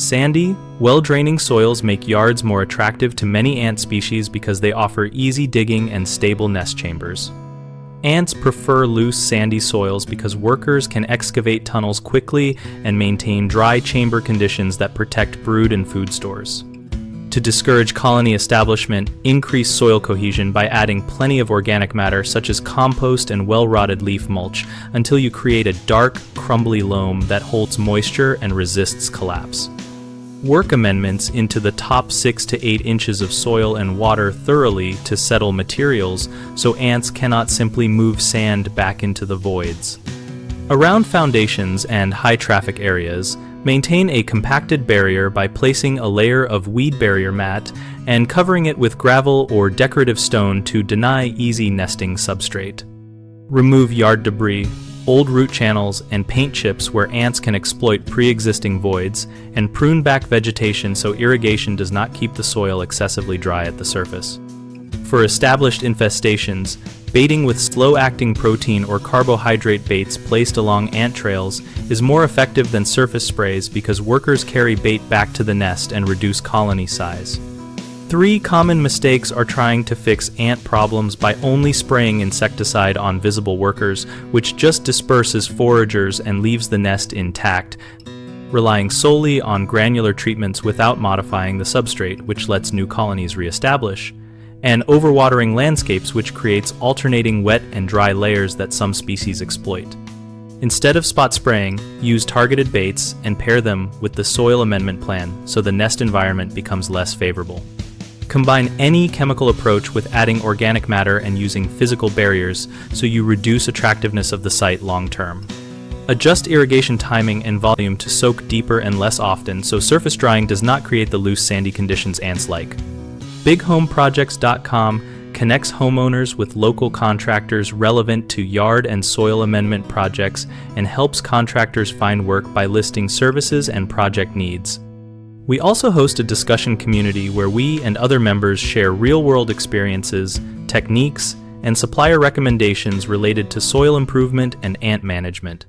Sandy, well-draining soils make yards more attractive to many ant species because they offer easy digging and stable nest chambers. Ants prefer loose, sandy soils because workers can excavate tunnels quickly and maintain dry chamber conditions that protect brood and food stores. To discourage colony establishment, increase soil cohesion by adding plenty of organic matter such as compost and well-rotted leaf mulch until you create a dark, crumbly loam that holds moisture and resists collapse. Work amendments into the top 6 to 8 inches of soil and water thoroughly to settle materials so ants cannot simply move sand back into the voids. Around foundations and high-traffic areas, maintain a compacted barrier by placing a layer of weed barrier mat and covering it with gravel or decorative stone to deny easy nesting substrate. Remove yard debris, old root channels, and paint chips where ants can exploit pre-existing voids, and prune back vegetation so irrigation does not keep the soil excessively dry at the surface. For established infestations, baiting with slow-acting protein or carbohydrate baits placed along ant trails is more effective than surface sprays because workers carry bait back to the nest and reduce colony size. 3 common mistakes are trying to fix ant problems by only spraying insecticide on visible workers, which just disperses foragers and leaves the nest intact, relying solely on granular treatments without modifying the substrate, which lets new colonies reestablish, and overwatering landscapes, which creates alternating wet and dry layers that some species exploit. Instead of spot spraying, use targeted baits and pair them with the soil amendment plan so the nest environment becomes less favorable. Combine any chemical approach with adding organic matter and using physical barriers so you reduce attractiveness of the site long term. Adjust irrigation timing and volume to soak deeper and less often so surface drying does not create the loose sandy conditions ants like. BigHomeProjects.com connects homeowners with local contractors relevant to yard and soil amendment projects and helps contractors find work by listing services and project needs. We also host a discussion community where we and other members share real-world experiences, techniques, and supplier recommendations related to soil improvement and ant management.